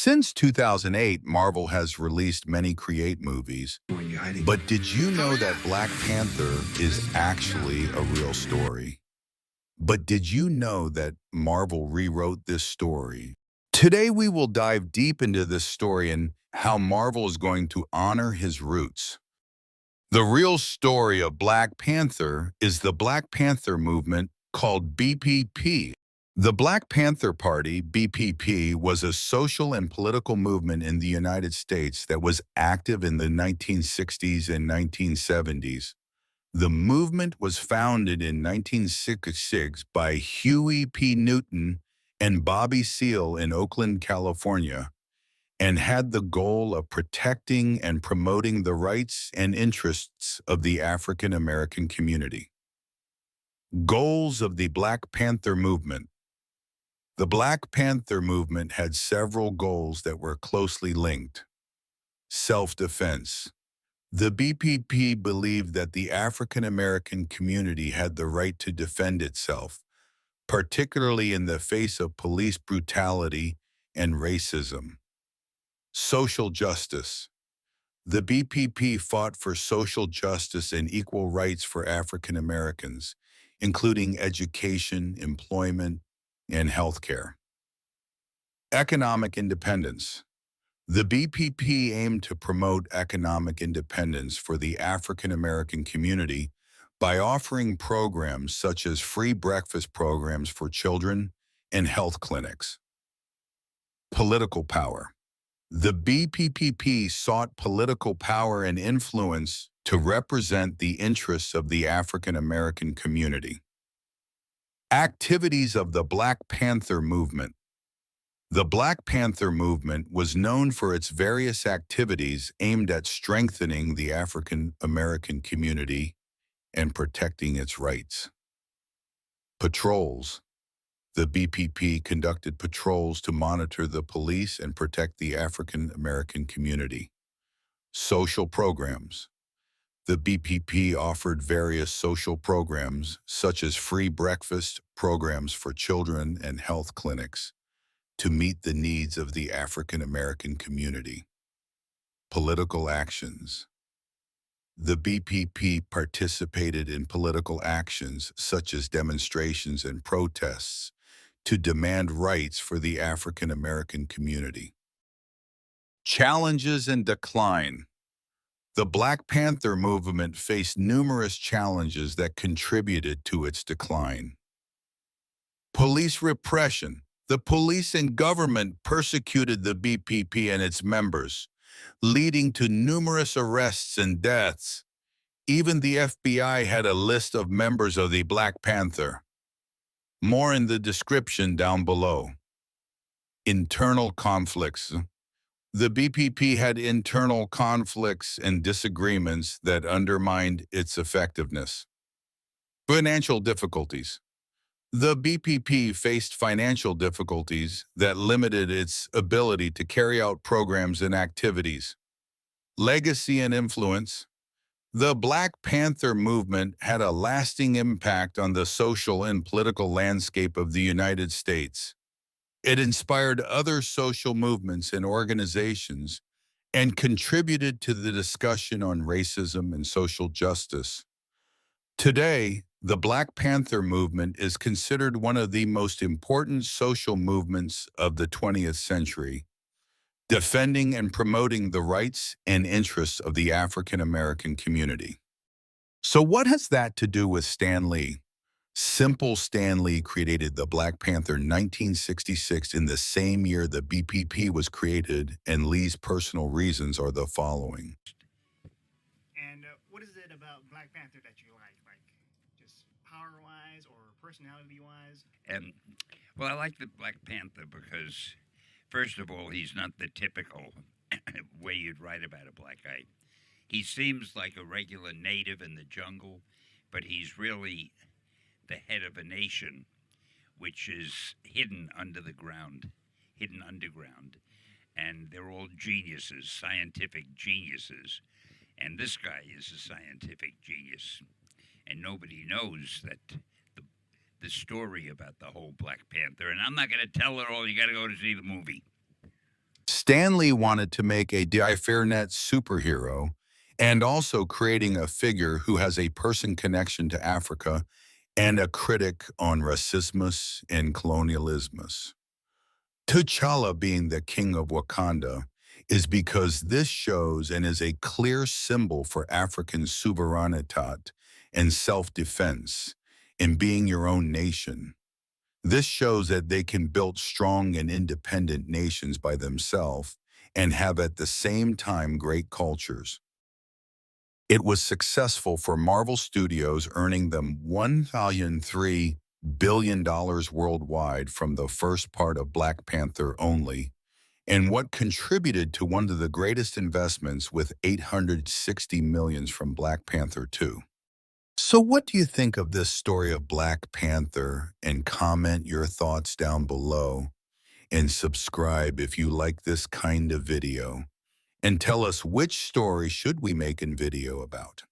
Since 2008, Marvel has released many create movies. But did you know that Black Panther is actually a real story? But did you know that Marvel rewrote this story? Today, we will dive deep into this story and how Marvel is going to honor his roots. The real story of Black Panther is the Black Panther movement called BPP. The Black Panther Party, BPP, was a social and political movement in the United States that was active in the 1960s and 1970s. The movement was founded in 1966 by Huey P. Newton and Bobby Seale in Oakland, California, and had the goal of protecting and promoting the rights and interests of the African American community. Goals of the Black Panther movement. The Black Panther movement had several goals that were closely linked. Self-defense. The BPP believed that the African American community had the right to defend itself, particularly in the face of police brutality and racism. Social justice. The BPP fought for social justice and equal rights for African Americans, including education, employment, and healthcare. Economic independence. The BPP aimed to promote economic independence for the African American community by offering programs such as free breakfast programs for children and health clinics. Political power. The BPP sought political power and influence to represent the interests of the African American community. Activities of the Black Panther movement. The Black Panther movement was known for its various activities aimed at strengthening the African American community and protecting its rights. Patrols. The BPP conducted patrols to monitor the police and protect the African American community. Social programs. The BPP offered various social programs, such as free breakfast programs for children and health clinics, to meet the needs of the African American community. Political actions. The BPP participated in political actions such as demonstrations and protests to demand rights for the African American community. Challenges and decline. The Black Panther movement faced numerous challenges that contributed to its decline. Police repression. The police and government persecuted the BPP and its members, leading to numerous arrests and deaths. Even the FBI had a list of members of the Black Panther. More in the description down below. Internal conflicts. The BPP had internal conflicts and disagreements that undermined its effectiveness. Financial difficulties. The BPP faced financial difficulties that limited its ability to carry out programs and activities. Legacy and influence. The Black Panther movement had a lasting impact on the social and political landscape of the United States. It inspired other social movements and organizations and contributed to the discussion on racism and social justice. Today, the Black Panther movement is considered one of the most important social movements of the 20th century, defending and promoting the rights and interests of the African American community. So what has that to do with Stan Lee? Simple Stan Lee created the Black Panther in 1966 in the same year the BPP was created, and Lee's personal reasons are the following. And what is it about Black Panther that you like just power-wise or personality-wise? Well, I like the Black Panther because, first of all, he's not the typical way you'd write about a black guy. He seems like a regular native in the jungle, but he's really the head of a nation which is hidden underground. And they're all geniuses, scientific geniuses. And this guy is a scientific genius. And nobody knows that the story about the whole Black Panther. And I'm not going to tell it all. You got to go to see the movie. Stanley wanted to make a Di-Fairnet superhero and also creating a figure who has a person connection to Africa and a critic on racismus and colonialismus. T'Challa being the king of Wakanda is because this shows and is a clear symbol for African sovereignty and self-defense in being your own nation. This shows that they can build strong and independent nations by themselves and have at the same time great cultures. It was successful for Marvel Studios, earning them $1.3 billion worldwide from the first part of Black Panther only, and what contributed to one of the greatest investments with $860 million from Black Panther 2. So what do you think of this story of Black Panther? And comment your thoughts down below. And subscribe if you like this kind of video. And tell us which story should we make a video about.